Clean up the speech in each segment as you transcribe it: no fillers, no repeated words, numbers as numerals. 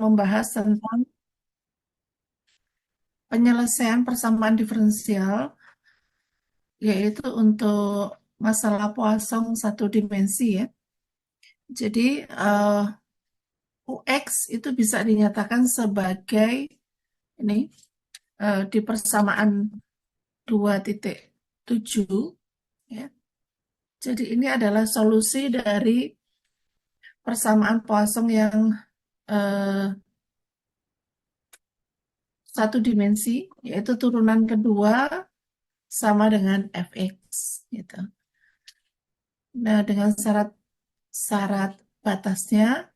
membahas tentang penyelesaian persamaan diferensial, yaitu untuk masalah Poisson satu dimensi ya. Jadi UX itu bisa dinyatakan sebagai ini di persamaan 2,7 ya. Jadi ini adalah solusi dari persamaan Poisson yang eh, satu dimensi, yaitu turunan kedua sama dengan fx gitu. Nah, dengan syarat batasnya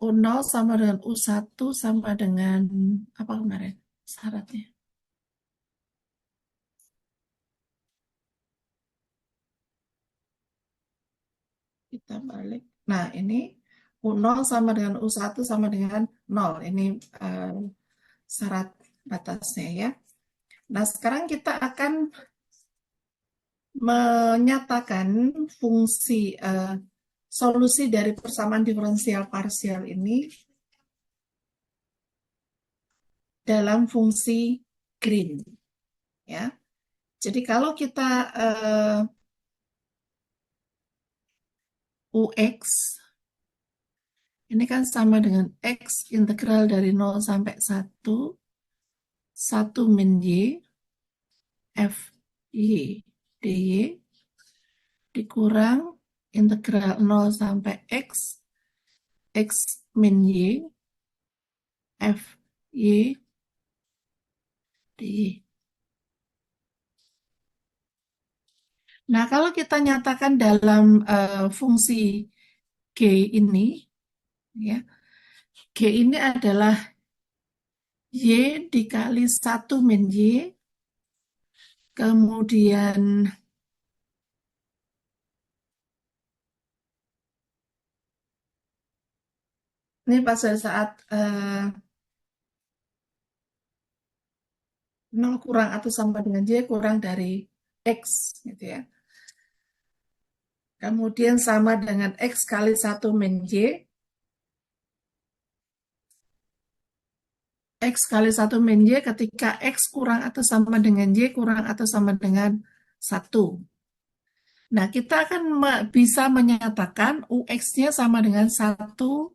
U0 sama dengan U1 sama dengan apa kemarin syaratnya? Kita balik. Nah, ini U0 sama dengan U1 sama dengan 0. Ini eh, syarat batasnya ya. Nah, sekarang kita akan menyatakan fungsi solusi dari persamaan diferensial parsial ini dalam fungsi Green ya. Jadi kalau kita UX ini kan sama dengan X integral dari 0 sampai 1 min Y F Y dy dikurang integral 0 sampai X min Y F Y dy. Nah, kalau kita nyatakan dalam fungsi G ini, ya, G ini adalah Y dikali 1 min Y, kemudian ini pada saat 0 kurang atau sama dengan Y kurang dari X, gitu ya. Kemudian sama dengan X kali 1 min Y, X kali 1 min Y ketika X kurang atau sama dengan Y kurang atau sama dengan 1. Nah, kita akan bisa menyatakan UX-nya sama dengan 1.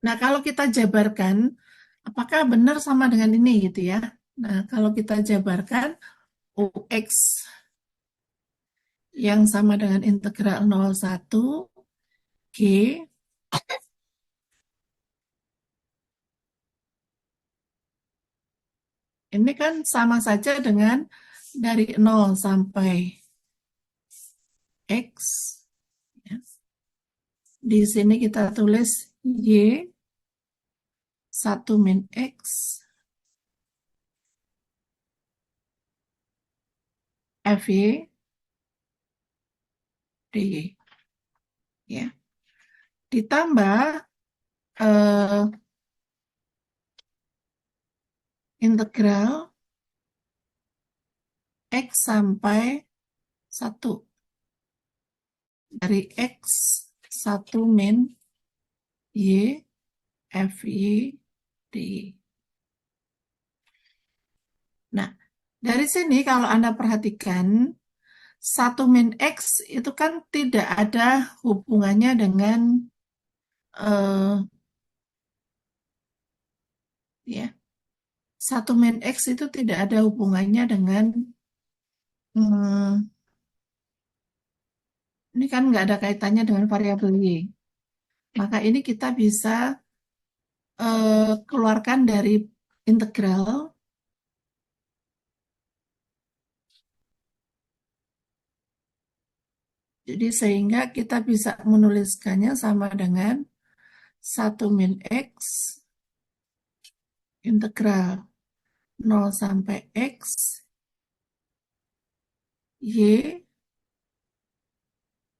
Nah, kalau kita jabarkan, apakah benar sama dengan ini gitu ya? Nah, kalau kita jabarkan UX yang sama dengan integral 01 G ini kan sama saja dengan dari 0 sampai X. Ya. Di sini kita tulis Y 1 min X FY dy. Ya. Ditambah eh, integral X sampai 1 dari X 1 min Y FY dy. Nah, dari sini kalau Anda perhatikan 1 min X itu kan tidak ada hubungannya dengan eh, ya 1 min X itu tidak ada hubungannya dengan hmm, ini kan nggak ada kaitannya dengan variabel Y. Maka ini kita bisa keluarkan dari integral. Jadi sehingga kita bisa menuliskannya sama dengan 1 min X integral 0 sampai X Y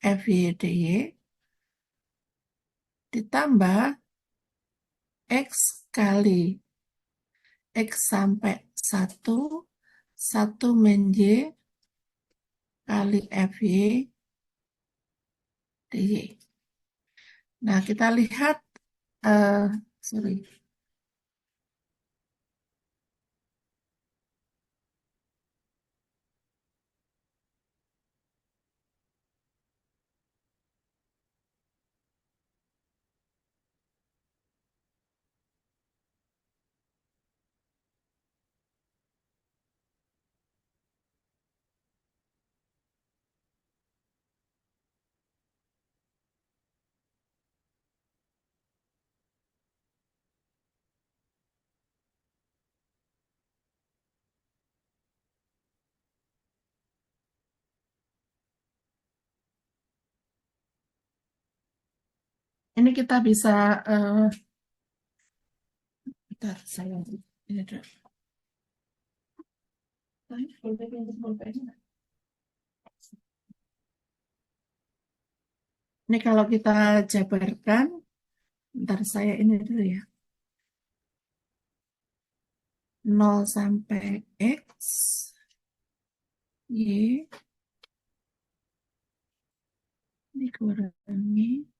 FY dy ditambah X kali X sampai satu, satu min Y kali FY DY. Nah, kita lihat, eh sorry, ini kita bisa, bentar, saya ini dulu. Boleh pinjam pulpennya nggak? Ini kalau kita jabarkan, bentar saya ini dulu ya. Nol sampai X, Y dikurangi.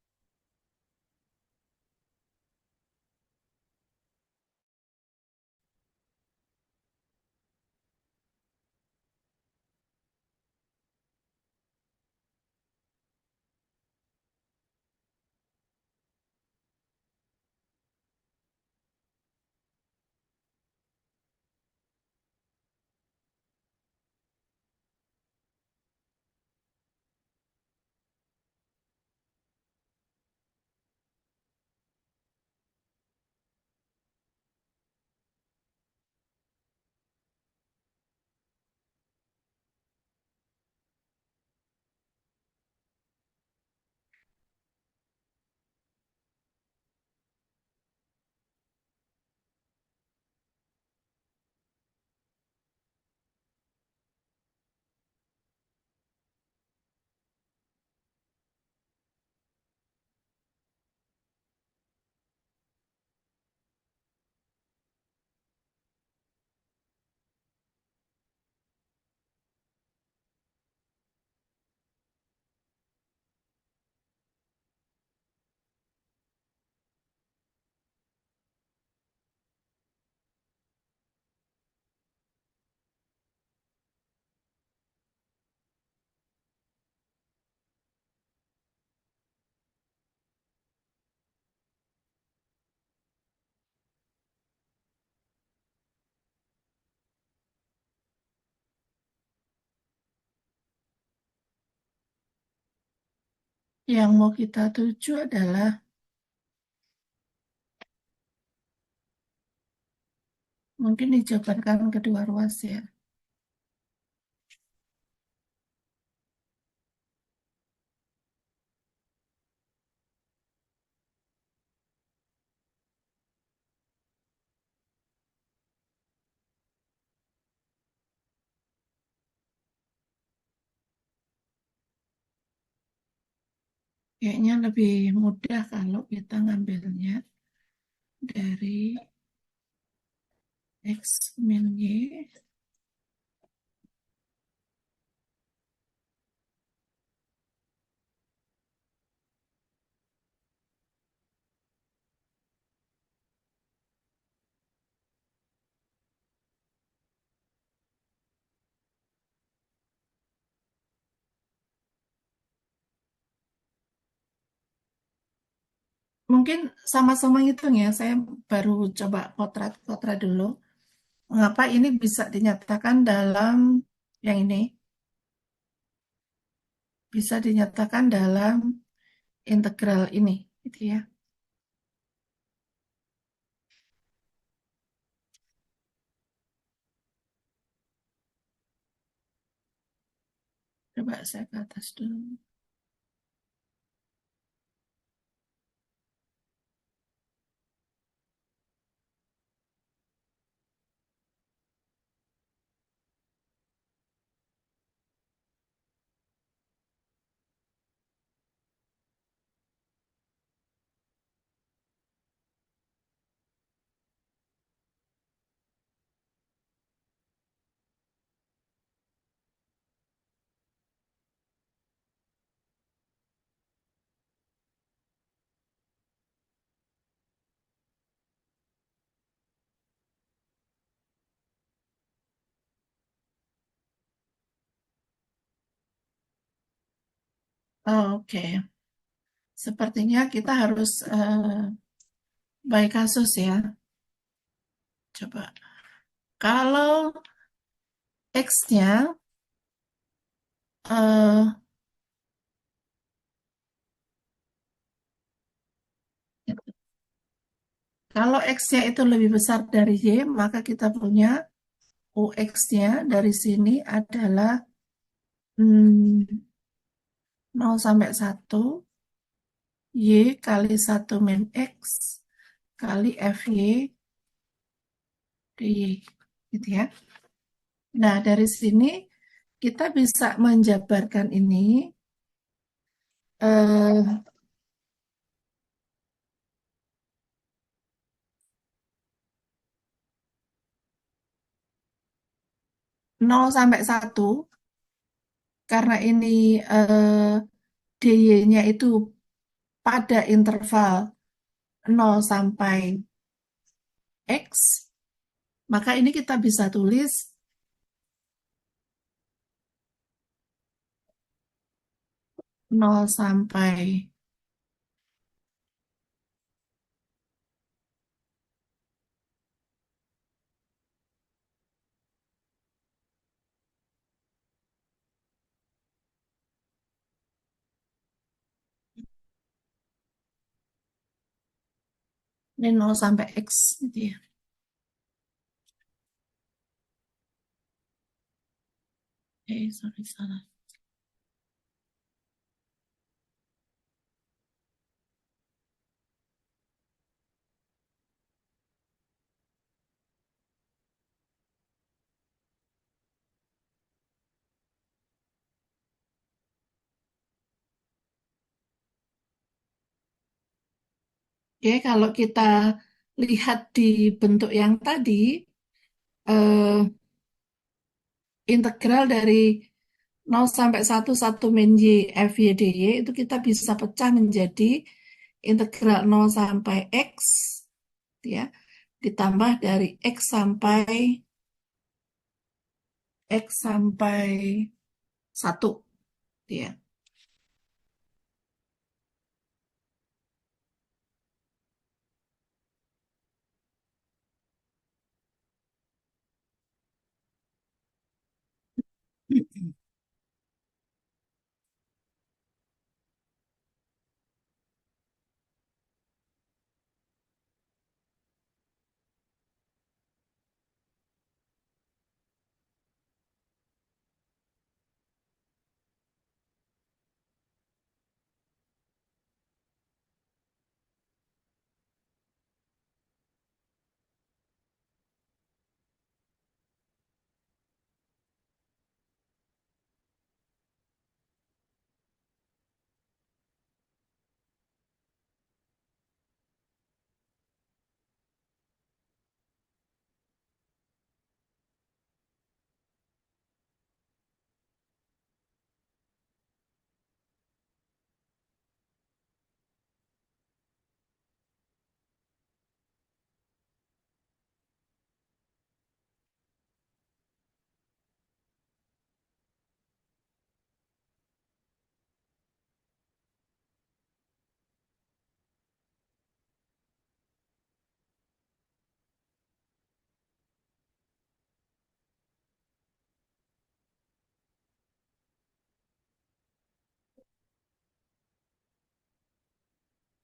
Yang mau kita tuju adalah mungkin dijabarkan kedua ruas ya. Kayaknya lebih mudah kalau kita ngambilnya dari X min Y. Mungkin sama-sama ngitung ya, saya baru coba potret dulu. Mengapa ini bisa dinyatakan dalam yang ini? Bisa dinyatakan dalam integral ini, gitu ya. Coba saya ke atas dulu. Oke, sepertinya kita harus by kasus ya. Coba. Kalau X-nya, eh, kalau X-nya itu lebih besar dari Y, maka kita punya UX-nya dari sini adalah 0 sampai 1 Y kali 1 min X kali FY DY. Gitu ya. Nah, dari sini kita bisa menjabarkan ini eh, 0 sampai 1 karena ini DY-nya itu pada interval 0 sampai X, maka ini kita bisa tulis 0 sampai ini 0 sampai X gitu ya. Sorry, salah. Oke, kalau kita lihat di bentuk yang tadi, eh, integral dari 0 sampai 1 min Y FYDY itu kita bisa pecah menjadi integral 0 sampai X ya, ditambah dari X sampai 1 ya.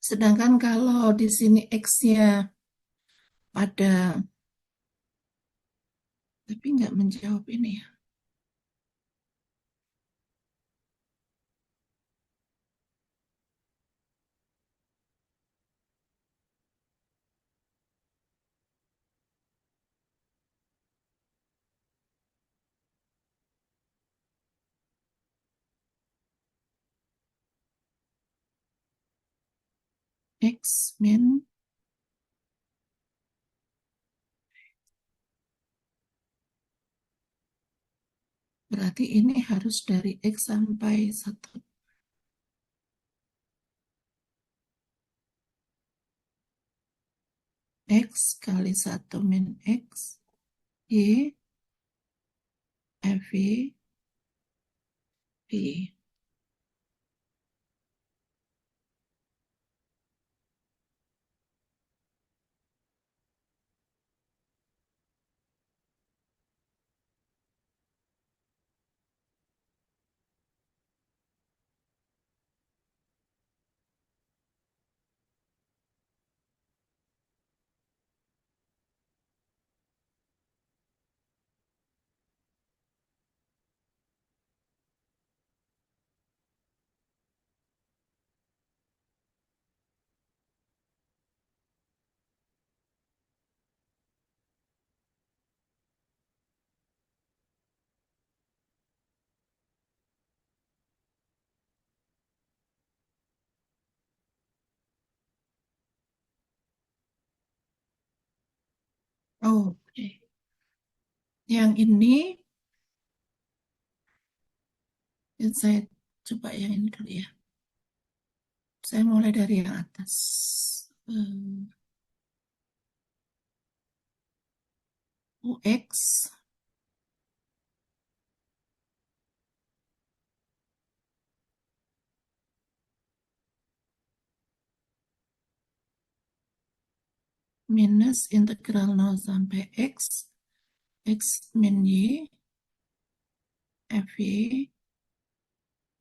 Sedangkan kalau di sini X-nya pada, tapi nggak menjawab ini ya. X min, berarti ini harus dari X sampai 1. X kali 1 min X Y FY Y. Oh, oke. Yang ini, saya coba yang ini dulu ya. Saya mulai dari yang atas. UX minus integral 0 sampai X, X min Y, FY,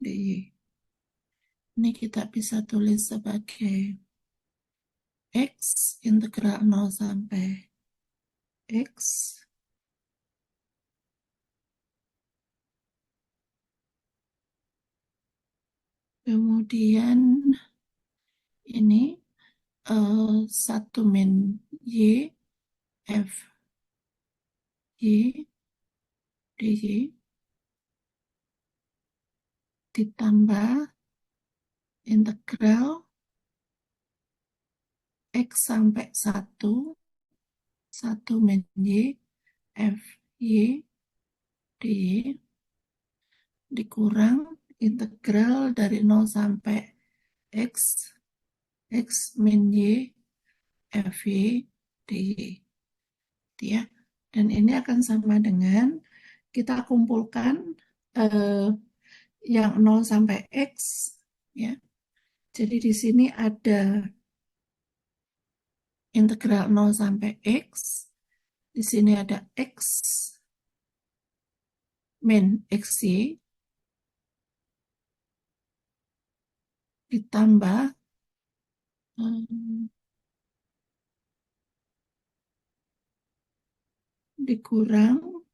DY. Ini kita bisa tulis sebagai X integral 0 sampai X, kemudian ini 1 min Y, F, Y, DY, ditambah integral X sampai 1 min Y, F, Y, DY, dikurang integral dari 0 sampai X, X min Y, F, Y, DY. Ya. Dan ini akan sama dengan kita kumpulkan yang 0 sampai X, ya. Jadi di sini ada integral 0 sampai X, di sini ada X min XY, ditambah dikurang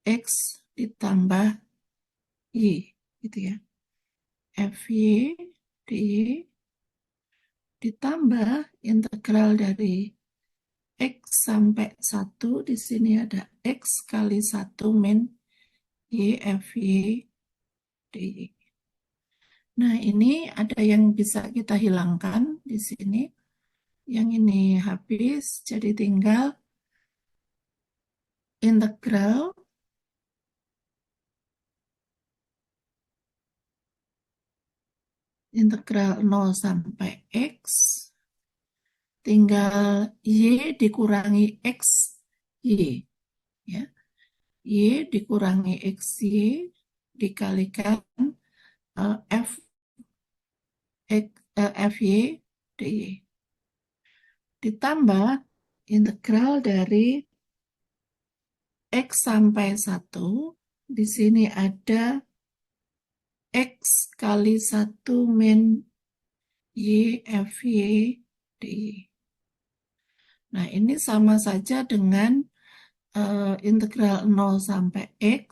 X ditambah Y, gitu ya. FY DY ditambah integral dari X sampai 1, di sini ada X kali 1 min Y FY DY. Nah, ini ada yang bisa kita hilangkan di sini. Yang ini habis, jadi tinggal integral integral 0 sampai X, tinggal Y dikurangi X, Y. Ya. Y dikurangi XY dikalikan F, FY DY. Ditambah integral dari X sampai 1, di sini ada X kali 1 min Y FY DY. Nah, ini sama saja dengan integral 0 sampai X.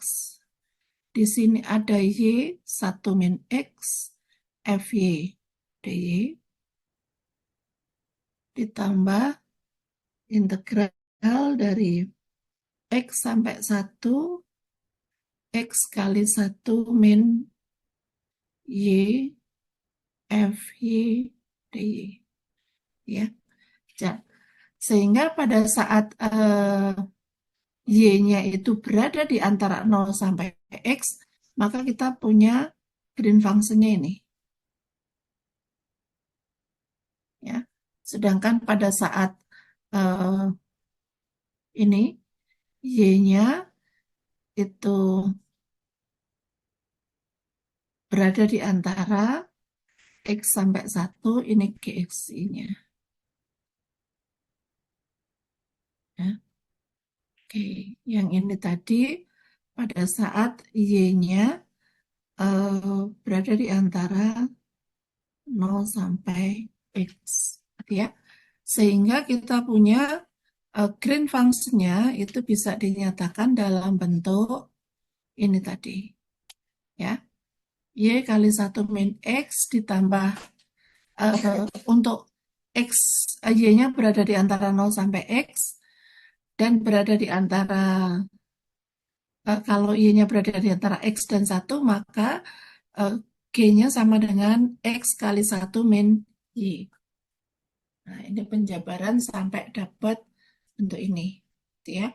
Di sini ada Y 1 min X FY DY. Ditambah integral dari X sampai 1, X kali 1 min Y FY DY. Ya. Sehingga pada saat Y-nya itu berada di antara 0 sampai X, maka kita punya green function-nya ini. Ya. Sedangkan pada saat ini, Y-nya itu berada di antara X sampai 1, ini GXI-nya. Ya. Oke, yang ini tadi pada saat Y-nya berada di antara 0 sampai X. Ya. Sehingga kita punya green function-nya itu bisa dinyatakan dalam bentuk ini tadi. Ya. Y kali 1 min X ditambah untuk X, Y-nya berada di antara 0 sampai X dan berada di antara kalau Y-nya berada di antara X dan 1, maka G-nya sama dengan X kali 1 min Y. Nah, ini penjabaran sampai dapat bentuk ini, gitu ya.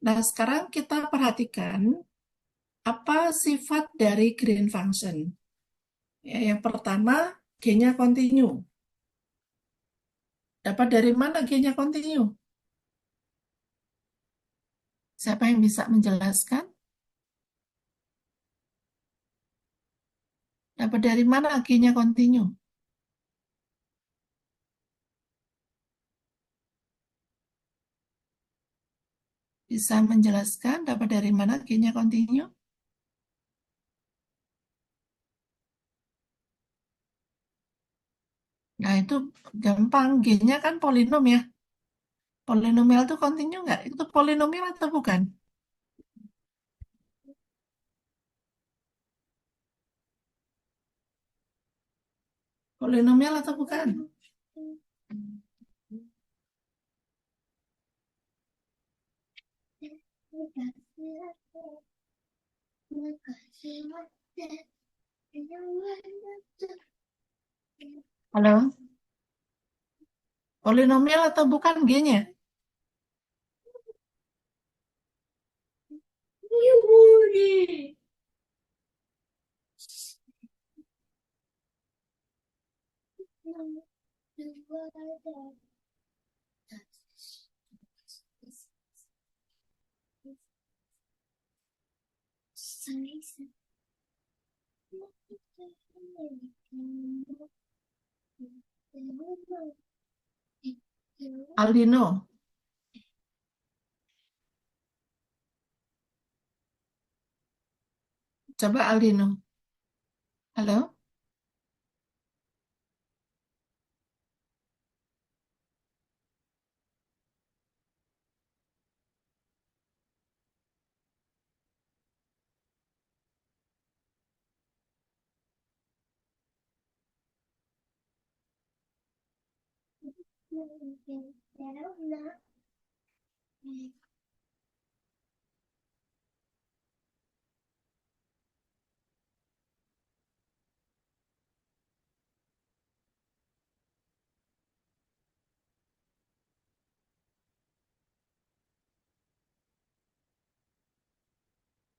Nah, sekarang kita perhatikan apa sifat dari green function. Ya, yang pertama, G-nya continue. Dapat dari mana G-nya continue? Siapa yang bisa menjelaskan? Dapat dari mana G-nya continue? Bisa menjelaskan dapat dari mana G-nya continue? Nah, itu gampang. G-nya kan polinom ya. Polinomial itu continue nggak? Itu polinomial atau bukan? Polinomial atau bukan? Halo? Polinomial atau bukan G-nya? Aldino. Coba Aldino. Halo?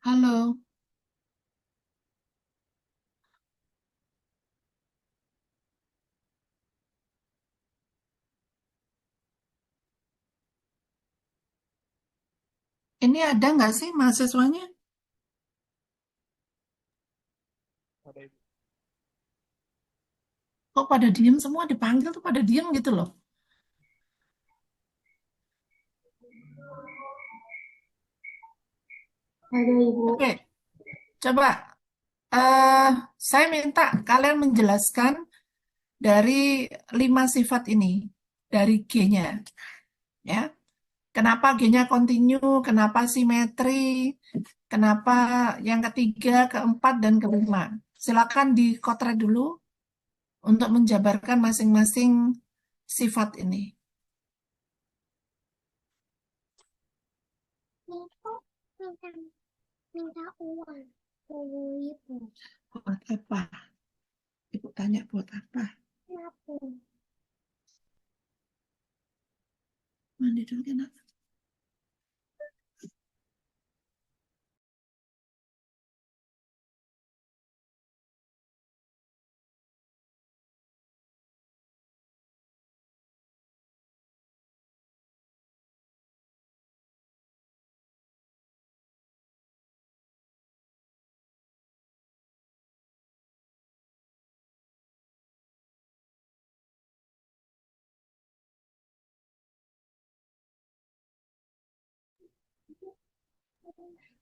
Halo? Ini ada nggak sih mahasiswanya? Kok pada diem semua dipanggil tuh pada diem gitu loh. Ada Ibu. Oke, coba eh saya minta kalian menjelaskan dari 5 sifat ini, dari G-nya, ya. Kenapa G-nya continue, kenapa simetri, kenapa yang ketiga, keempat, dan kelima. Silakan dikotret dulu untuk menjabarkan masing-masing sifat ini. Minta minta uang dari Ibu. Buat apa? Ibu tanya buat apa? Kenapa? Mandi dulu kenapa?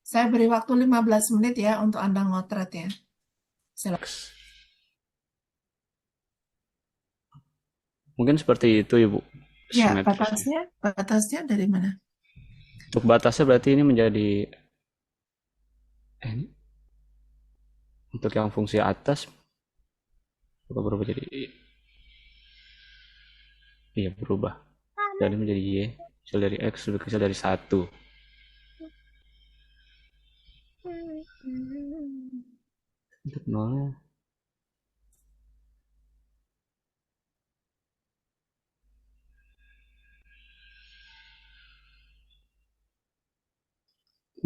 Saya beri waktu 15 menit ya untuk Anda ngotret ya. Silakan. Mungkin seperti itu Ibu, Ya, simetrisnya. batasnya dari mana? Untuk batasnya berarti ini menjadi ini untuk yang fungsi atas berubah jadi iya berubah. Jadi menjadi Y kecil dari X lebih kecil dari 1. Untuk nolnya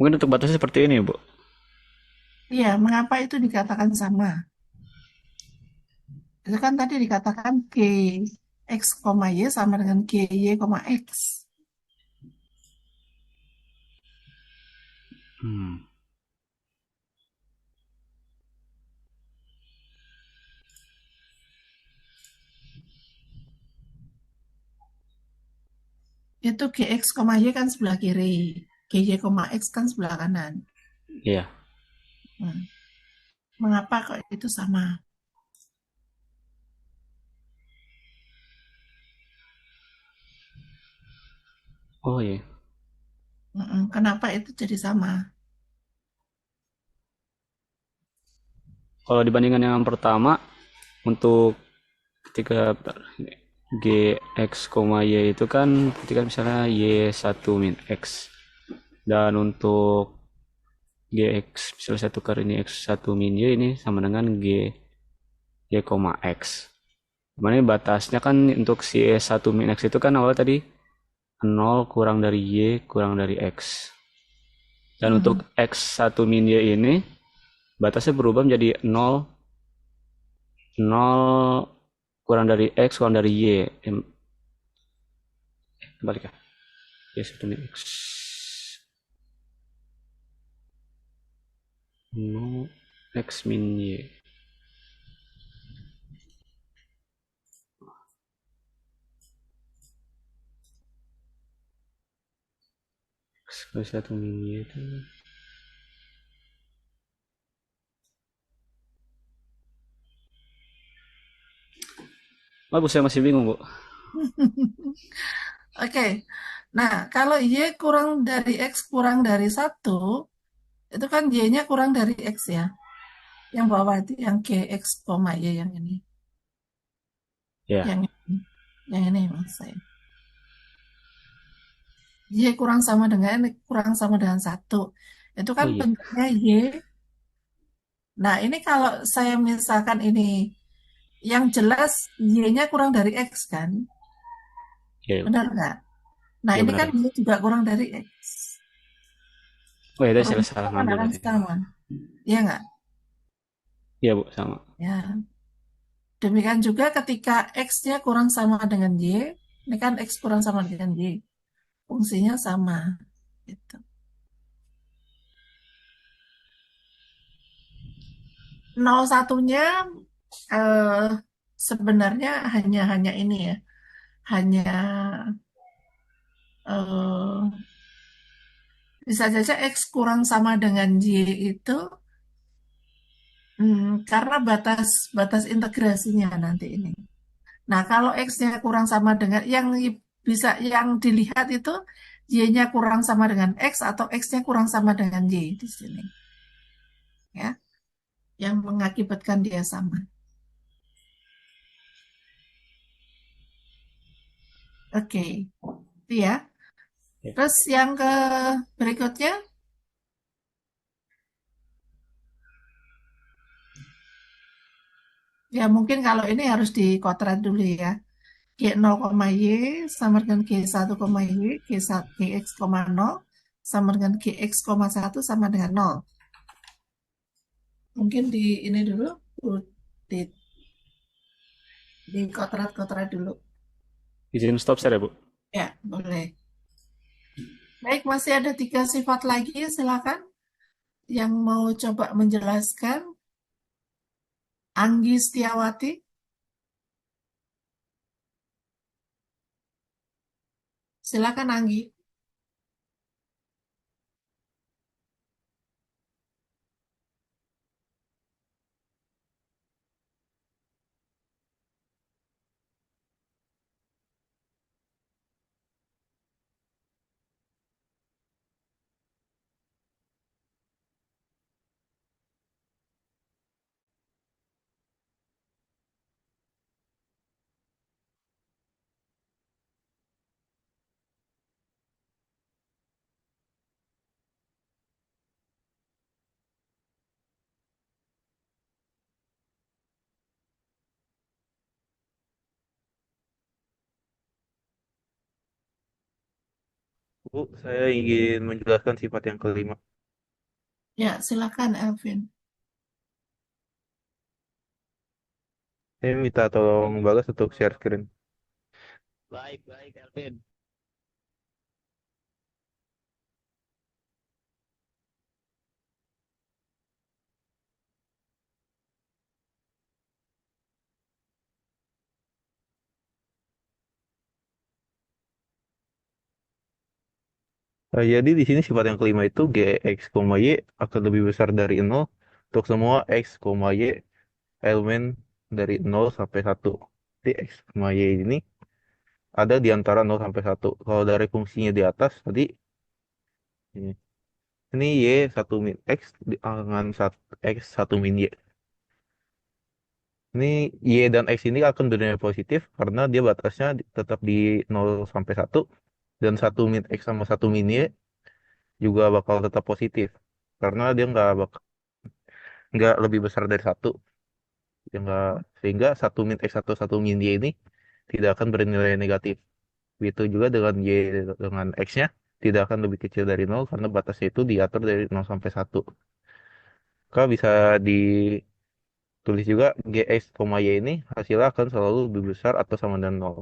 Mungkin untuk batasnya seperti ini, Bu. Iya, mengapa itu dikatakan sama? Itu kan tadi dikatakan G X, Y sama dengan G Y, X. Hmm. Itu G X, Y kan sebelah kiri. G Y, X kan sebelah kanan. Iya. Hmm. Mengapa kok itu sama? Oh iya. Kenapa itu jadi sama? Kalau dibandingkan yang pertama, untuk ketika G, X, Y itu kan ketika misalnya Y satu min X. Dan untuk Gx misalnya satu kali ini X satu min Y ini sama dengan G, Y, X. Dimana batasnya kan untuk si satu min X itu kan awal tadi nol kurang dari Y kurang dari X. Dan Hmm. untuk X satu min Y ini batasnya berubah menjadi nol nol kurang dari X kurang dari Y. Kembali ya. Y satu min X. Nol X min Y. X kali satu min Y itu. Bu, saya masih bingung, Bu. Oke. Nah, kalau Y kurang dari X kurang dari satu, itu kan Y-nya kurang dari X ya. Yang bawah itu yang G, X, Y yang ini. Ya. Yang ini. Yang ini maksud saya. Y kurang sama dengan satu. Itu Oh kan iya. bentuknya Y. Nah, ini kalau saya misalkan ini yang jelas Y-nya kurang dari X kan? Ya, Benar nggak? Nah, ya ini benar kan ya. Y juga kurang dari X. Oh ya, tadi saya Rumusnya salah kan ngambil akan berarti. sama. Iya nggak? Iya, Bu, sama. Ya. Demikian juga ketika X-nya kurang sama dengan Y, ini kan X kurang sama dengan Y. Fungsinya sama. Gitu. Nol satunya eh, sebenarnya hanya ini ya, hanya eh, bisa saja X kurang sama dengan Y itu karena batas batas integrasinya nanti ini. Nah, kalau X-nya kurang sama dengan bisa yang dilihat itu Y-nya kurang sama dengan X atau X-nya kurang sama dengan Y di sini, ya, yang mengakibatkan dia sama. Oke, itu ya. Ya. Terus yang ke berikutnya, ya mungkin kalau ini harus dikontrak dulu ya. G0, Y sama dengan G1, Y, Gx, nol sama dengan Gx, 1 sama dengan nol. Mungkin di ini dulu, di, di kontrak-kontrak dulu. Izin stop share ya, Bu. Ya, boleh. Baik, masih ada 3 sifat lagi, silakan. Yang mau coba menjelaskan, Anggi Setiawati, silakan Anggi. Bu, saya ingin menjelaskan sifat yang kelima. Ya, silakan Elvin. Saya minta tolong Bagas untuk share screen. Baik, baik, Elvin. Jadi di sini sifat yang kelima itu Gx, Y akan lebih besar dari nol untuk semua X, Y elemen dari nol sampai satu. Jadi X, Y ini ada di antara nol sampai satu. Kalau dari fungsinya di atas tadi ini, ini Y satu min X dengan X satu min Y. Ini Y dan X ini akan bernilai positif karena dia batasnya tetap di nol sampai satu dan satu min X sama satu min Y juga bakal tetap positif karena dia nggak lebih besar dari satu ya nggak sehingga satu min x atau satu min y ini tidak akan bernilai negatif. Begitu juga dengan y dengan x-nya tidak akan lebih kecil dari nol karena batasnya itu diatur dari nol sampai satu. Maka bisa ditulis juga gx, y ini hasilnya akan selalu lebih besar atau sama dengan nol.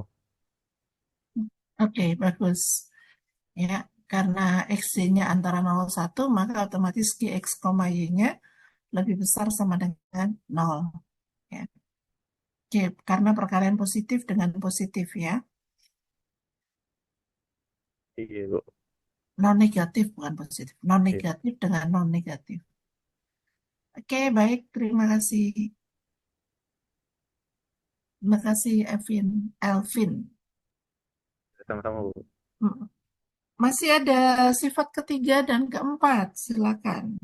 Oke, bagus. Ya, karena X-nya antara 0 1, maka otomatis Gx, Y-nya lebih besar sama dengan 0. Ya. Oke, karena perkalian positif dengan positif ya. Iya, Bu. Non negatif bukan positif. Non Iya. negatif dengan non negatif. Oke, baik. Terima kasih. Terima kasih, Evin. Elvin. Sama-sama, Bu. Hmm. Masih ada sifat ketiga dan keempat. Silakan.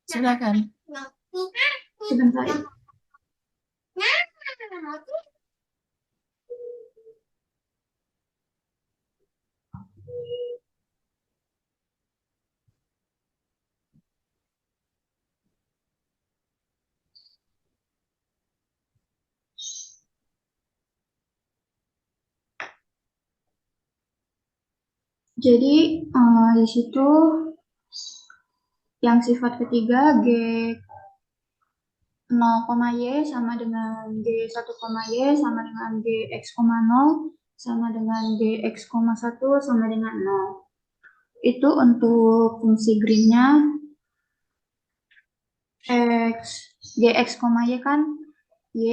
Silakan. Sebentar. Jadi di situ yang sifat ketiga G 0, Y sama dengan G 1, Y sama dengan G X,0 sama dengan G X,1 sama dengan 0. Itu untuk fungsi greennya X, G X,Y kan Y,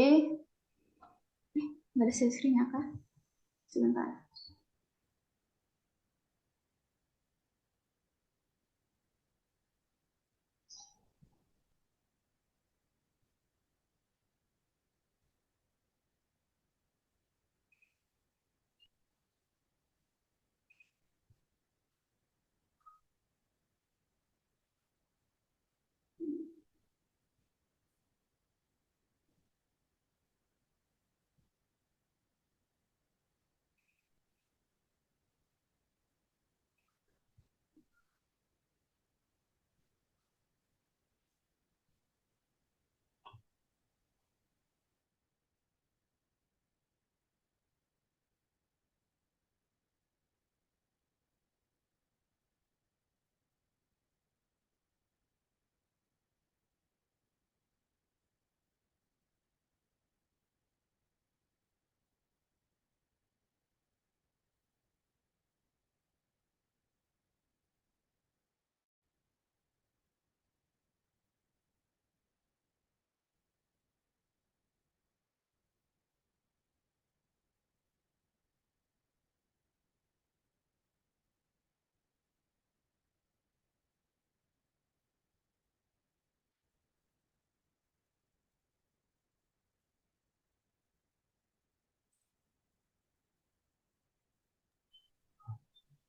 nggak ada share screen-nya kah? Sebentar.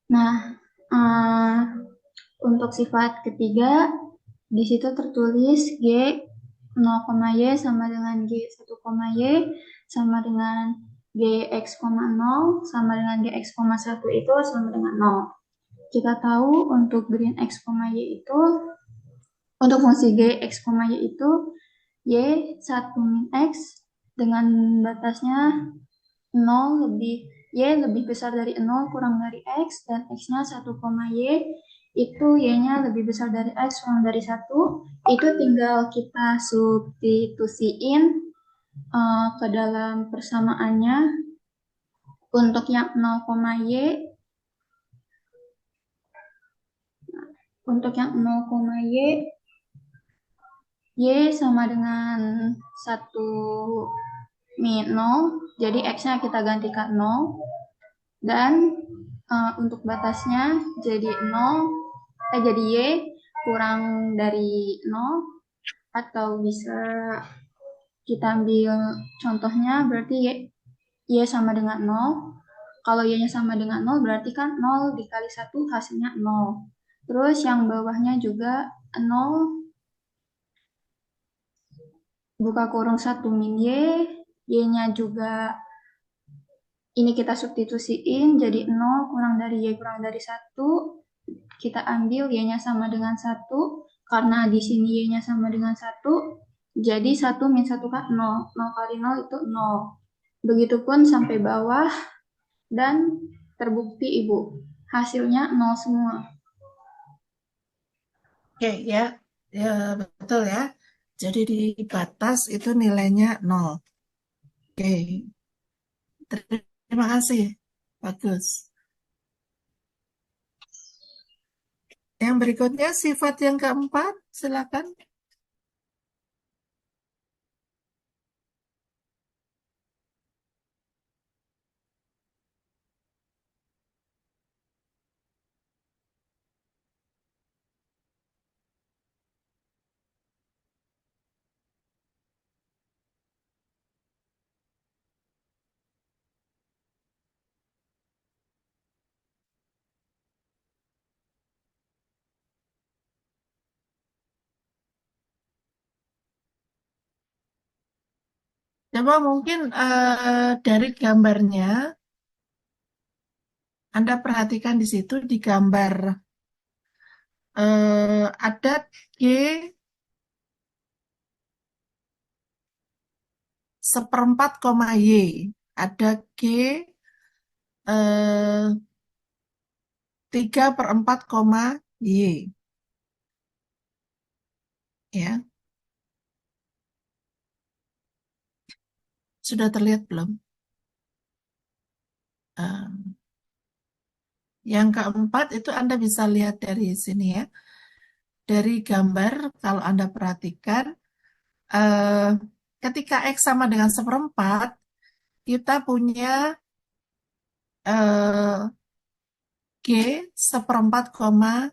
Nah, eh, untuk sifat ketiga di situ tertulis G 0, Y sama dengan G 1, Y sama dengan G X,0 sama dengan G X,1 itu sama dengan 0. Kita tahu untuk green X, Y itu untuk fungsi G X, Y itu Y1 min X dengan batasnya 0 Y lebih besar dari 0 kurang dari X dan X-nya 1, Y itu Y-nya lebih besar dari X kurang dari 1 itu tinggal kita substitusiin ke dalam persamaannya untuk yang 0, Y untuk yang 0, Y sama dengan 1 min 0 jadi X-nya kita gantikan 0 dan untuk batasnya jadi 0 jadi Y kurang dari 0 atau bisa kita ambil contohnya berarti Y sama dengan 0 kalau Y-nya sama dengan 0 berarti kan 0 dikali 1 hasilnya 0 terus yang bawahnya juga 0 buka kurung 1 min Y-nya juga ini kita substitusiin jadi 0 kurang dari Y kurang dari 1 kita ambil Y-nya sama dengan 1 karena di sini Y-nya sama dengan 1 jadi 1 min 1 kan 0 0 kali 0 itu 0 begitupun sampai bawah dan terbukti Ibu hasilnya 0 semua. Oke ya, ya betul ya. Jadi di batas itu nilainya 0. Oke, terima kasih. Bagus. Yang berikutnya sifat yang keempat, silakan. Coba mungkin dari gambarnya, Anda perhatikan di situ di gambar ada G seperempat koma Y. Ada G 3/4 koma Y. Ya, sudah terlihat belum? Eh, yang keempat itu Anda bisa lihat dari sini ya. Dari gambar, kalau Anda perhatikan, eh, ketika X sama dengan seperempat, kita punya G seperempat koma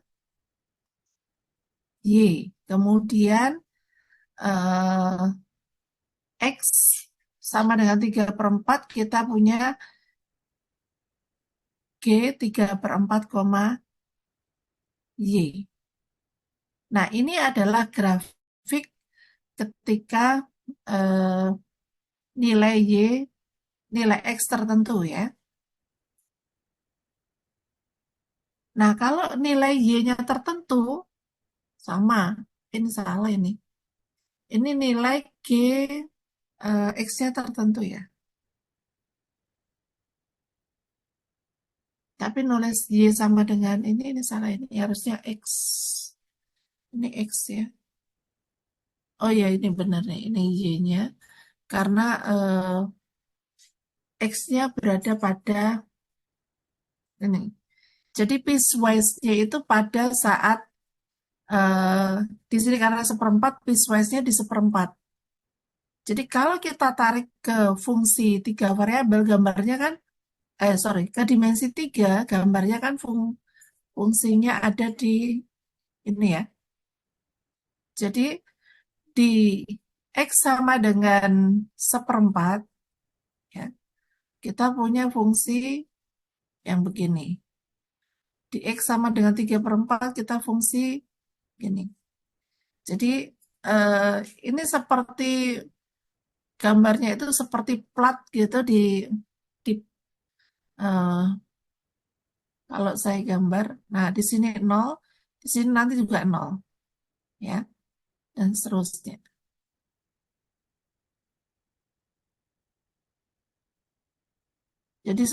Y. Kemudian eh, X sama dengan 3/4, kita punya G 3/4 koma Y. Nah, ini adalah grafik ketika eh, nilai Y, nilai X tertentu ya. Nah, kalau nilai Y-nya tertentu, sama. Ini salah ini. Ini nilai G X-nya tertentu ya. Tapi nulis Y sama dengan ini salah ini. Harusnya X. Ini X ya. Oh ya, ini benar nih. Ini Y-nya. Karena X-nya berada pada ini. Jadi piecewise-nya itu pada saat di sini karena seperempat, piecewise-nya di seperempat. Jadi kalau kita tarik ke fungsi 3 variabel, gambarnya kan, ke dimensi 3, gambarnya kan fungsinya ada di ini ya. Jadi di X sama dengan seperempat, ya, kita punya fungsi yang begini. Di X sama dengan 3/4, kita fungsi gini. Jadi eh, ini seperti gambarnya itu seperti plat gitu di eh, kalau saya gambar. Nah, di sini 0, di sini nanti juga 0 ya, dan seterusnya. Jadi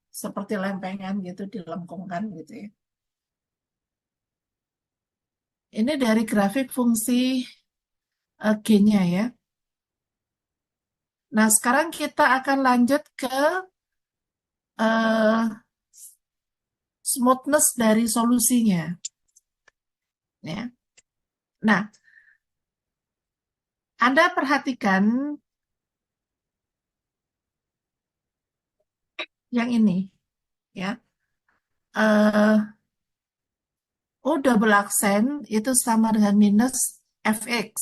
seperti lempengan gitu dilengkungkan gitu ya. Ini dari grafik fungsi G-nya ya. Nah, sekarang kita akan lanjut ke eh, smoothness dari solusinya ya. Nah, Anda perhatikan yang ini ya. eh O double aksen itu sama dengan minus fx.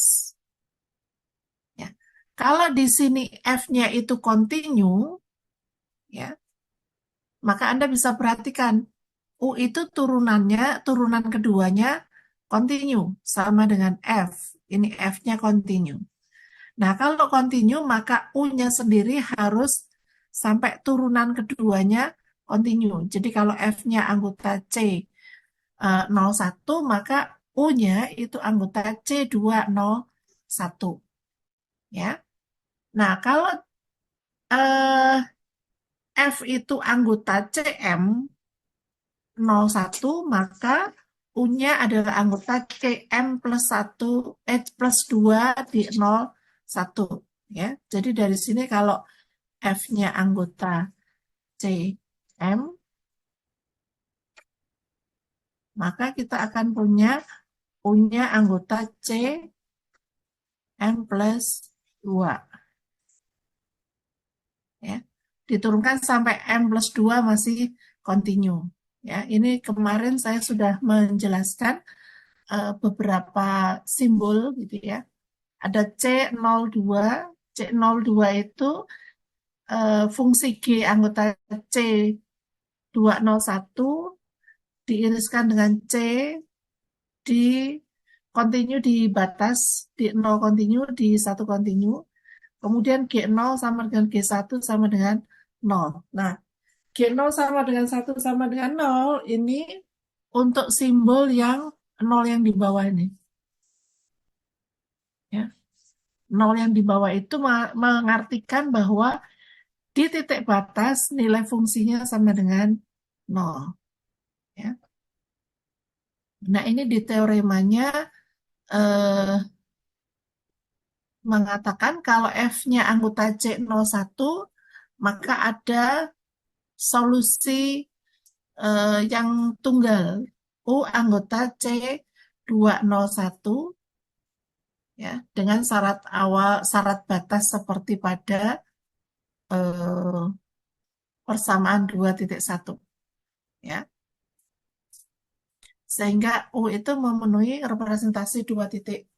Ya. Kalau di sini f-nya itu continue, ya, maka Anda bisa perhatikan U itu turunan keduanya continue sama dengan f. Ini f-nya continue. Nah, kalau continue maka U-nya sendiri harus sampai turunan keduanya continue. Jadi kalau f-nya anggota C 01, maka U-nya itu anggota C201 ya. Nah, kalau F itu anggota CM01, maka U-nya adalah anggota CM+2 di 01 ya. Jadi dari sini kalau F-nya anggota CM, maka kita akan punya U-nya anggota CM+2 ya. Diturunkan sampai M+2 masih continue ya. Ini kemarin saya sudah menjelaskan beberapa simbol gitu ya. Ada C02. C02 itu fungsi G anggota C201 diiriskan dengan C di continue di batas, di 0 continue, di 1 continue. Kemudian G0 sama dengan G1 sama dengan 0. Nah, G0 sama dengan 1 sama dengan 0 ini untuk simbol yang 0 yang di bawah ini. Ya. 0 yang di bawah itu mengartikan bahwa di titik batas nilai fungsinya sama dengan 0. Ya. Nah, ini di teoremanya mengatakan kalau F-nya anggota C01, maka ada solusi yang tunggal U anggota C201 ya dengan syarat batas seperti pada persamaan 2.1 ya. Sehingga U itu memenuhi representasi 2.9.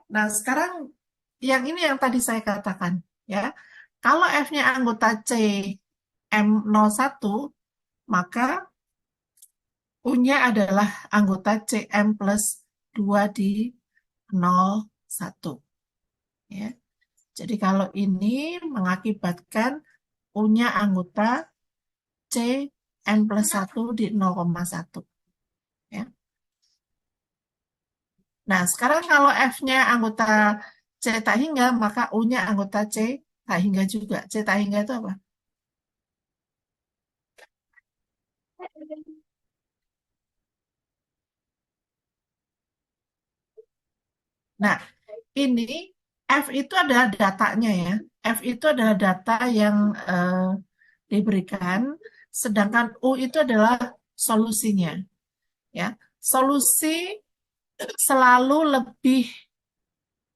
Nah, sekarang yang ini yang tadi saya katakan ya. Kalau F-nya anggota C M01, maka U-nya adalah anggota CM plus 2 di 01. Ya. Jadi kalau ini mengakibatkan U-nya anggota CM plus 1 di 0,1. Ya. Nah, sekarang kalau F-nya anggota C tak hingga, maka U-nya anggota C tak hingga juga. C tak hingga itu apa? Nah, ini F itu adalah datanya ya. F itu adalah data yang diberikan, sedangkan U itu adalah solusinya. Ya, solusi selalu lebih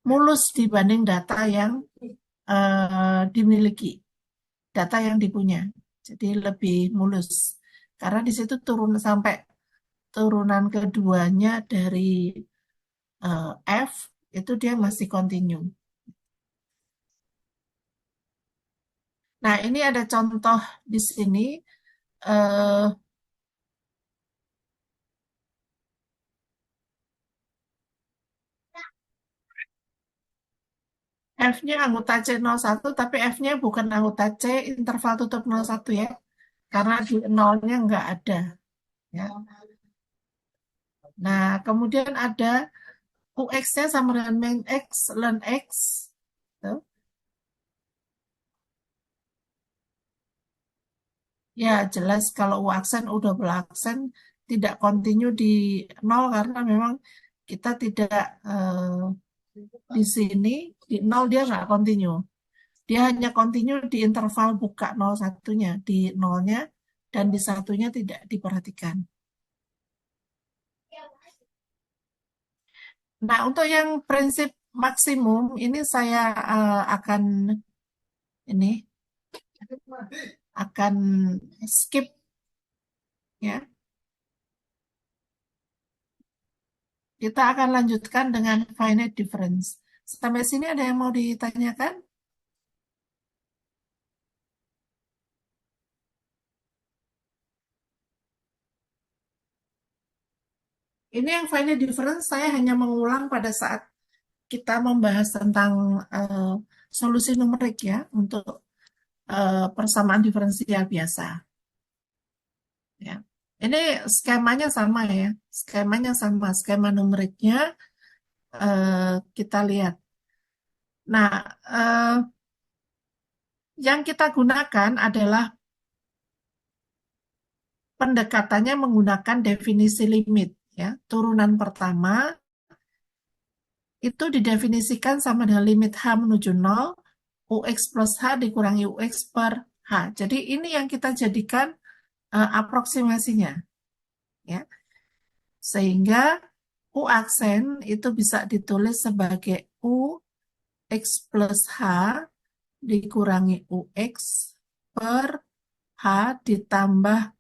mulus dibanding data yang dimiliki, data yang dipunya. Jadi lebih mulus. Karena di situ turun sampai turunan keduanya dari F itu dia masih kontinu. Nah, ini ada contoh di sini. eh, F-nya anggota C01, tapi F-nya bukan anggota C interval tutup 01 ya. Karena di nolnya nggak ada. Ya. Nah, kemudian ada UX-nya sama dengan min X, ln X. Tuh. Ya, jelas kalau U aksen, U double aksen tidak kontinu di nol karena memang kita tidak di sini, di nol dia nggak kontinu. Dia hanya kontinu di interval buka 01-nya, di nolnya, dan di satunya tidak diperhatikan. Nah, untuk yang prinsip maksimum, ini saya akan ini akan skip ya. Kita akan lanjutkan dengan finite difference. Sampai sini ada yang mau ditanyakan? Ini yang finite difference saya hanya mengulang pada saat kita membahas tentang solusi numerik ya untuk persamaan diferensial biasa. Ya. Ini skemanya sama ya, skemanya sama, skema numeriknya kita lihat. Nah, yang kita gunakan adalah pendekatannya menggunakan definisi limit. Ya. Turunan pertama itu didefinisikan sama dengan limit H menuju 0, UX plus H dikurangi UX per H. Jadi ini yang kita jadikan aproksimasinya. Ya. Sehingga U aksen itu bisa ditulis sebagai U X plus H dikurangi UX per H ditambah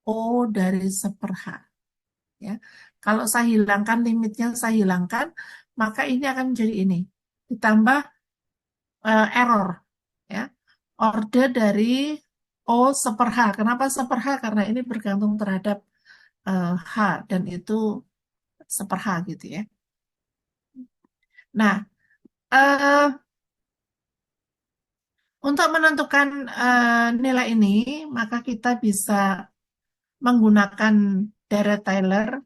O dari 1/H. Ya. Kalau saya hilangkan limitnya, saya hilangkan, maka ini akan menjadi ini. Ditambah error. Ya. Order dari O 1/H. Kenapa 1/H? Karena ini bergantung terhadap H dan itu 1/H gitu ya. Nah, Eh, untuk menentukan nilai ini, maka kita bisa menggunakan Deret Taylor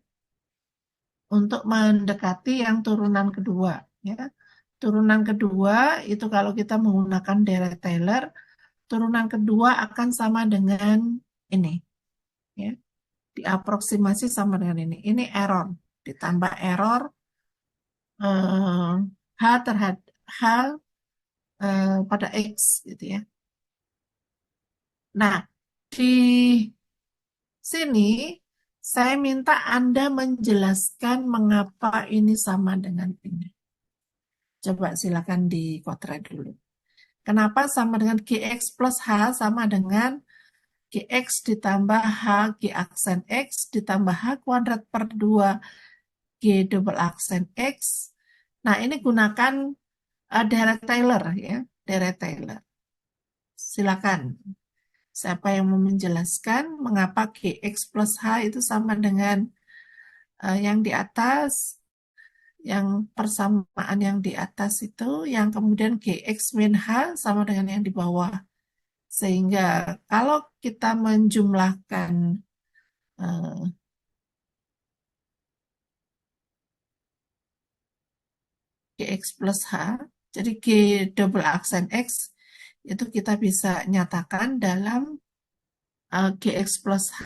untuk mendekati yang turunan kedua. Ya. Turunan kedua itu kalau kita menggunakan Deret Taylor, turunan kedua akan sama dengan ini. Ya. Diaproksimasi sama dengan ini. Ini error. Ditambah error eh, H terhadap H pada X gitu ya. Nah, di sini saya minta Anda menjelaskan mengapa ini sama dengan ini. Coba silakan dikontrak dulu. Kenapa sama dengan GX plus H sama dengan GX ditambah H G aksen X ditambah H kuadrat per 2 G double aksen X. Nah, ini gunakan Deret Taylor ya, Deret Taylor. Silakan. Siapa yang mau menjelaskan mengapa GX plus H itu sama dengan yang di atas, yang persamaan yang di atas itu, yang kemudian GX min H sama dengan yang di bawah. Sehingga kalau kita menjumlahkan eh, GX plus H, jadi G double aksen X, itu kita bisa nyatakan dalam GX plus H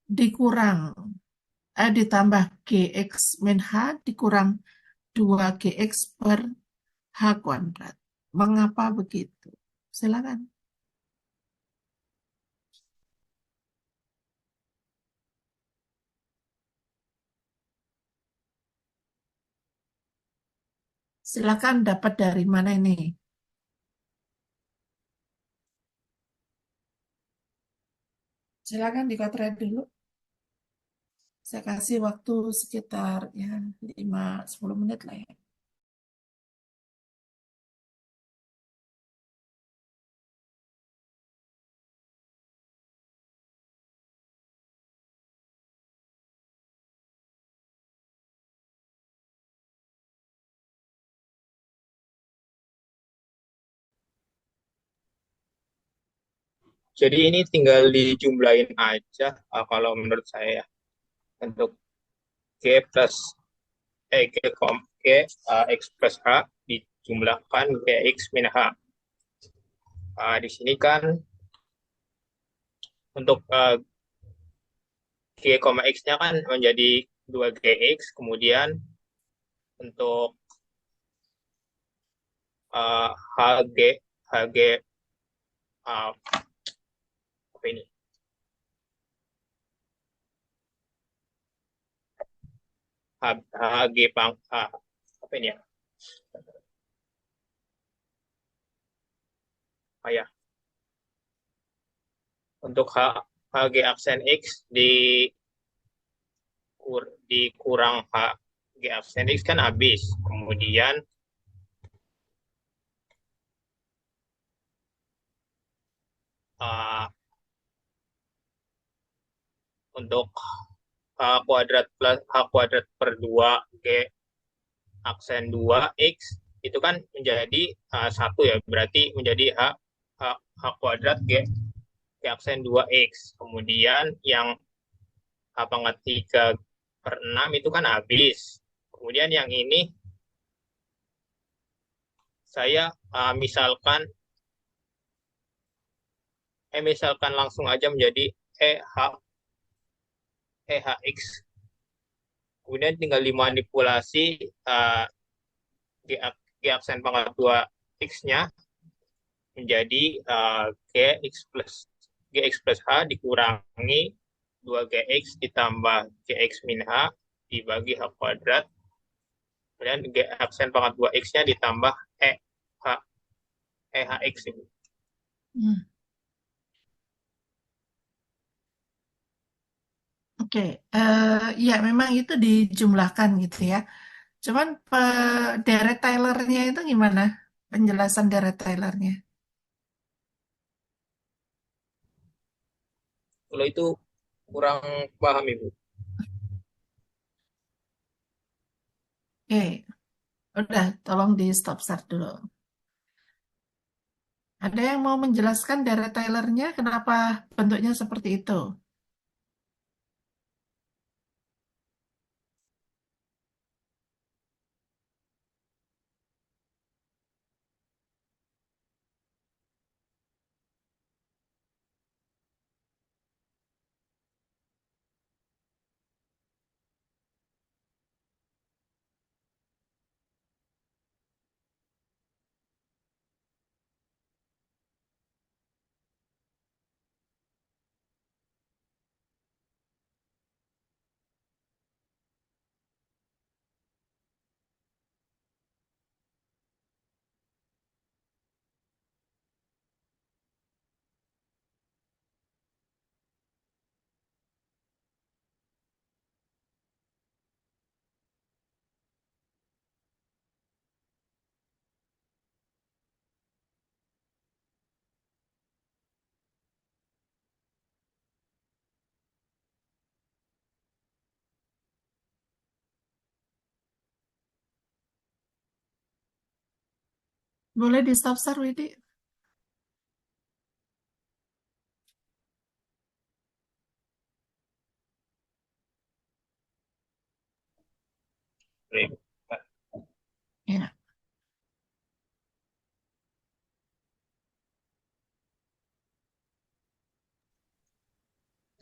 dikurang ditambah GX min H dikurang 2GX per H kuadrat. Mengapa begitu? Silakan. Silakan dapat dari mana ini? Silakan dikontrak dulu. Saya kasih waktu sekitar ya 5-10 menit lah ya. Jadi ini tinggal dijumlahin aja kalau menurut saya untuk G plus G X plus H dijumlahkan Gx min H. Di sini kan untuk G, X-nya kan menjadi 2Gx, kemudian untuk HG HG uh, apa ini? HG apa ini ya? Ya. Untuk HG aksen X dikurang HG aksen X kan habis. Kemudian untuk H kuadrat per 2 G aksen 2 X itu kan menjadi 1 ya, berarti menjadi H kuadrat G aksen 2X. Kemudian yang H pangkat 3 per 6 itu kan habis. Kemudian yang ini saya misalkan langsung aja menjadi EHX. Kemudian tinggal dimanipulasi G aksen pangkat 2 X-nya menjadi Gx plus H dikurangi 2Gx ditambah Gx min H dibagi H kuadrat. Kemudian G aksen pangkat 2 X-nya ditambah EHX ini. Oke, ya memang itu dijumlahkan gitu ya. Cuman Deret Taylor-nya itu gimana? Penjelasan Deret Taylor-nya. Kalau itu kurang paham Ibu. Oke, Udah, tolong di stop start dulu. Ada yang mau menjelaskan dari Taylor-nya kenapa bentuknya seperti itu? Boleh di stop start, Widi? Oke. Ya.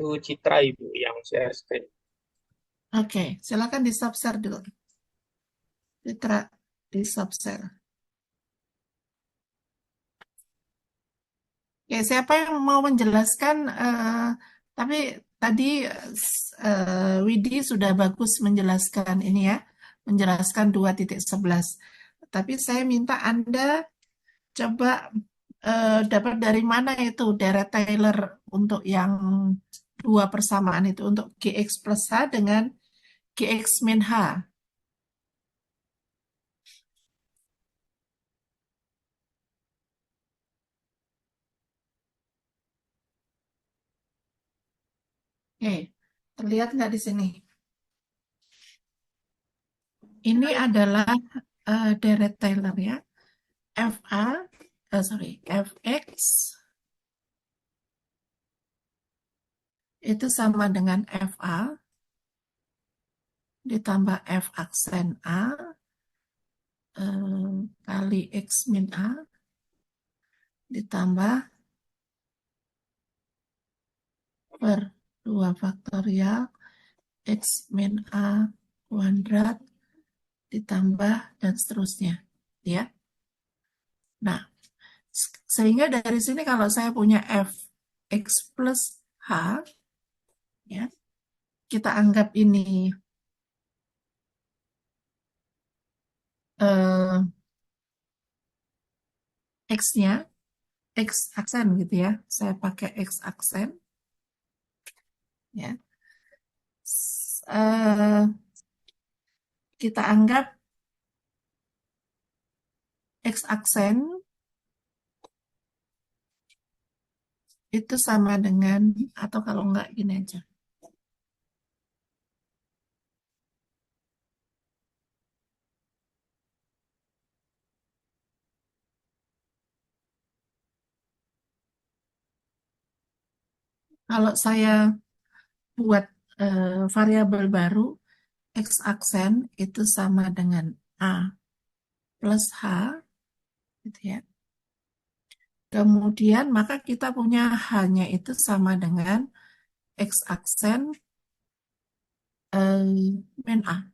Itu Citra Ibu yang share screen. Oke, silakan di stop share dulu. Citra, di stop share. Oke, siapa yang mau menjelaskan? Tapi tadi Widi sudah bagus menjelaskan ini ya, menjelaskan 2.11. Tapi saya minta Anda coba dapat dari mana itu deret Taylor untuk yang dua persamaan itu, untuk GX plus H dengan GX min H. Oke, terlihat nggak di sini? Ini adalah deret Taylor ya. FA, sorry, FX itu sama dengan FA ditambah F aksen A kali X min A ditambah per 2 faktorial X min A kuadrat ditambah dan seterusnya. Ya. Nah, sehingga dari sini kalau saya punya F X plus H, ya, kita anggap ini X-nya, X aksen gitu ya. Saya pakai X aksen, ya. Kita anggap X aksen itu sama dengan, atau kalau enggak gini aja. Kalau saya buat variabel baru, X aksen itu sama dengan A plus H, gitu ya. Kemudian maka kita punya H-nya itu sama dengan X aksen min A,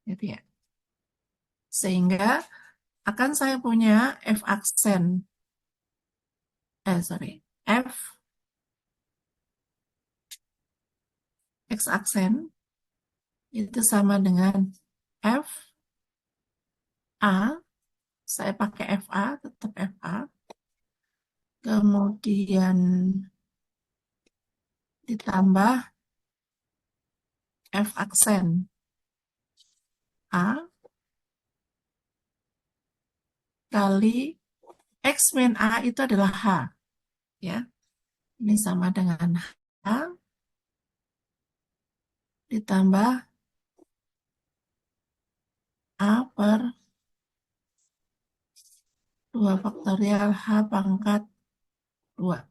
gitu ya. Sehingga akan saya punya F aksen, F X aksen itu sama dengan F A, saya pakai FA, tetap FA, kemudian ditambah F aksen A kali X min A itu adalah H, ya. Ini sama dengan H ditambah A per 2 faktorial H pangkat 2.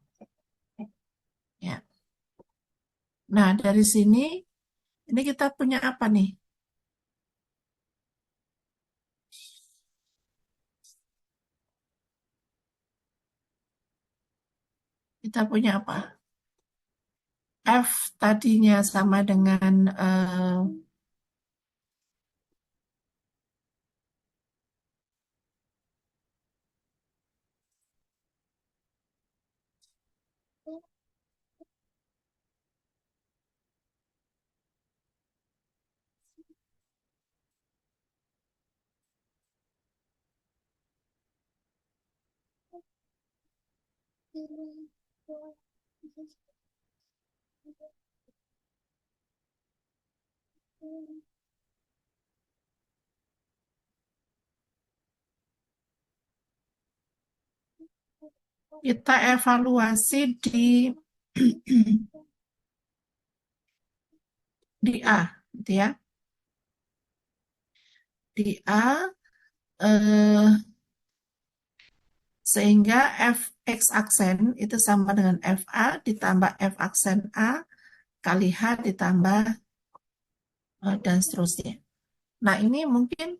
Ya. Nah, dari sini, ini kita punya apa nih? Kita punya apa? F tadinya sama dengan kita evaluasi di A, gitu ya. Di A, sehingga Fx aksen itu sama dengan Fa ditambah F aksen A kali H ditambah dan seterusnya. Nah, ini mungkin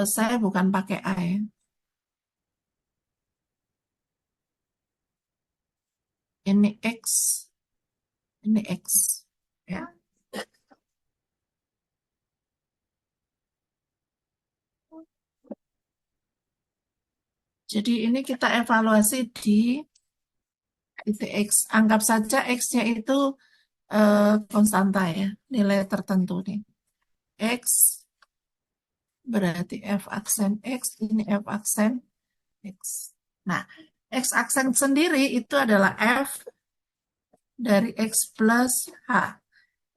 saya bukan pakai A ya. Ini X, ini X. Ya. Jadi ini kita evaluasi di titik X. Anggap saja X-nya itu konstanta ya, nilai tertentu nih. X berarti F aksen X, ini F aksen X. Nah, X aksen sendiri itu adalah F dari X plus H.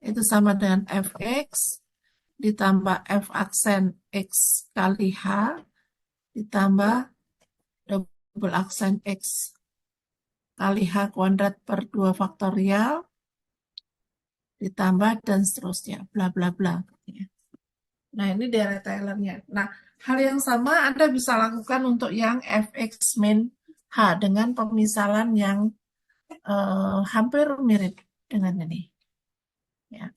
Itu sama dengan Fx ditambah F aksen X kali H ditambah double aksen X kali H kuadrat per 2 faktorial ditambah dan seterusnya, bla bla bla. Nah, ini deret Taylor-nya. Nah, hal yang sama Anda bisa lakukan untuk yang Fx min H dengan pemisalan yang hampir mirip dengan ini. Ya.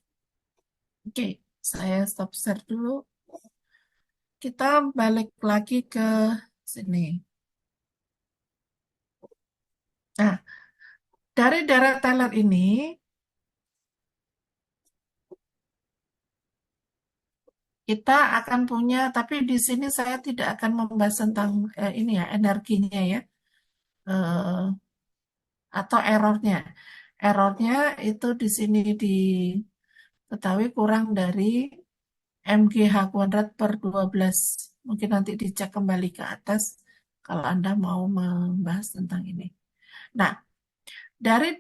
Oke, saya stop share dulu. Kita balik lagi ke sini. Nah, dari deret Taylor ini, kita akan punya, tapi di sini saya tidak akan membahas tentang ini ya, energinya ya, atau errornya. Errornya itu di sini diketahui kurang dari MGH kuadrat per 12. Mungkin nanti dicek kembali ke atas kalau Anda mau membahas tentang ini. Nah, dari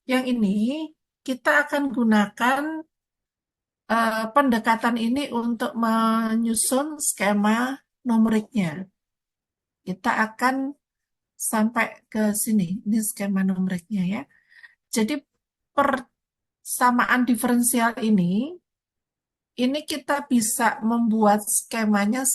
yang ini kita akan gunakan pendekatan ini untuk menyusun skema numeriknya. Kita akan sampai ke sini, ini skema numeriknya ya. Jadi persamaan diferensial ini kita bisa membuat skemanya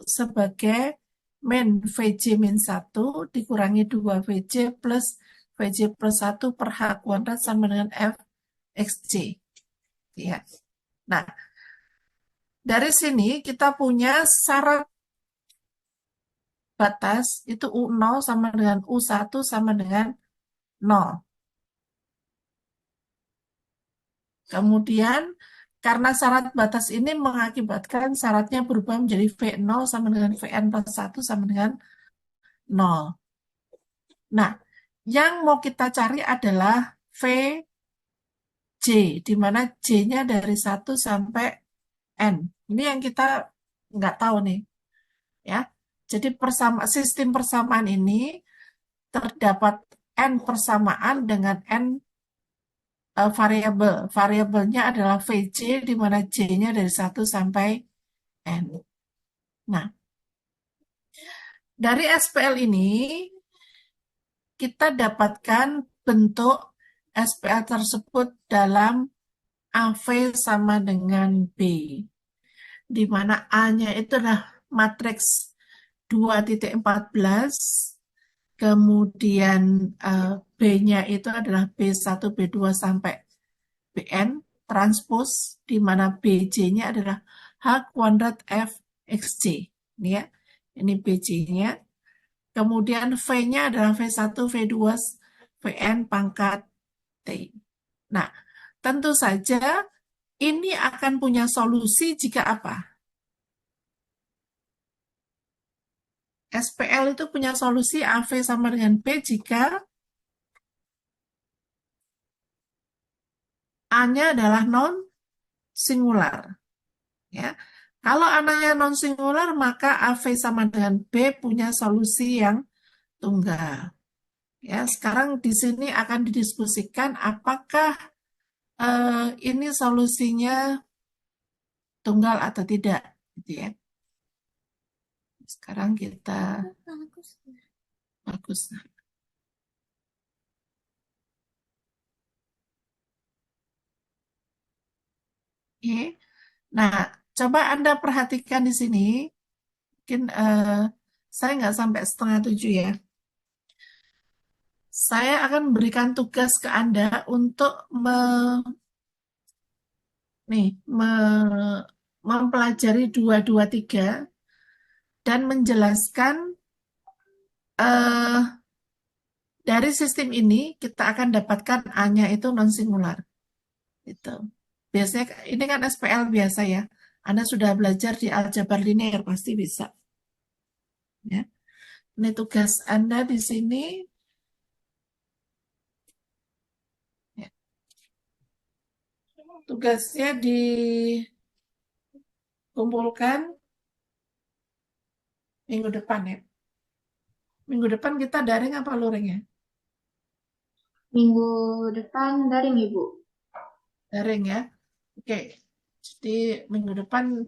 sebagai min VJ min 1 dikurangi 2 VJ plus VJ plus 1 per H kuadrat sama dengan F XJ. Ya. Nah, dari sini kita punya syarat batas itu U0 sama dengan U1 sama dengan 0. Kemudian karena syarat batas ini mengakibatkan syaratnya berubah menjadi V0 sama dengan Vn plus 1 sama dengan 0. Nah, yang mau kita cari adalah VJ, di mana J-nya dari 1 sampai N. Ini yang kita nggak tahu nih. Ya. Jadi sistem persamaan ini terdapat N persamaan dengan N variabel. Variabelnya adalah VJ, di mana J-nya dari 1 sampai N. Nah, dari SPL ini, kita dapatkan bentuk SPL tersebut dalam AV sama dengan B, di mana A-nya itu adalah matriks 2.14, kemudian B-nya itu adalah B1, B2 sampai Bn transpose, di mana Bj-nya adalah H kuadrat F XJ. Ini ya, ini Bj-nya. Kemudian V-nya adalah V1, V2, Vn pangkat T. Nah, tentu saja ini akan punya solusi jika apa? SPL itu punya solusi AV sama dengan B jika A-nya adalah non singular. Ya. Kalau A-nya non singular, maka AV sama dengan B punya solusi yang tunggal. Ya, sekarang di sini akan didiskusikan apakah ini solusinya tunggal atau tidak, gitu ya. Sekarang kita bagus. Oke. Nah, coba Anda perhatikan di sini. Mungkin saya nggak sampai 6:30 ya. Saya akan berikan tugas ke Anda untuk mempelajari 223 dan menjelaskan dari sistem ini kita akan dapatkan A-nya itu non singular. Itu. Biasanya ini kan SPL biasa ya. Anda sudah belajar di aljabar linear pasti bisa. Ya. Ini tugas Anda di sini. Ya. Tugasnya dikumpulkan minggu depan ya. Minggu depan kita daring apa luring ya? Minggu depan daring, Ibu. Daring ya. Oke. Jadi minggu depan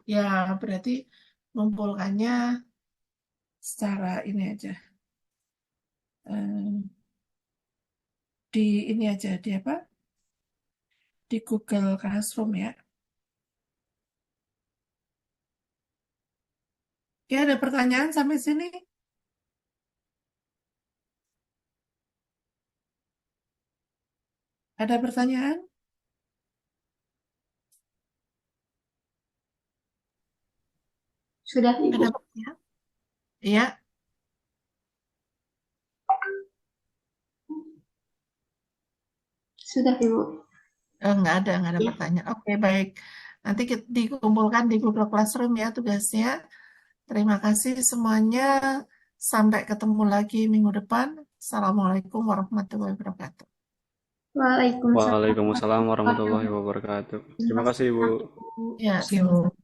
ya berarti mengumpulkannya secara ini aja. Di ini aja, di apa? Di Google Classroom ya. Oke, ada pertanyaan sampai sini? Ada pertanyaan? Sudah, Ibu. Ada pertanyaan? Iya. Sudah, Ibu. Nggak ada pertanyaan. Oke, baik. Nanti dikumpulkan di Google Classroom ya tugasnya. Terima kasih semuanya. Sampai ketemu lagi minggu depan. Assalamualaikum warahmatullahi wabarakatuh. Waalaikumsalam. Waalaikumsalam warahmatullahi wabarakatuh. Terima kasih, Ibu. Ya, sama-sama.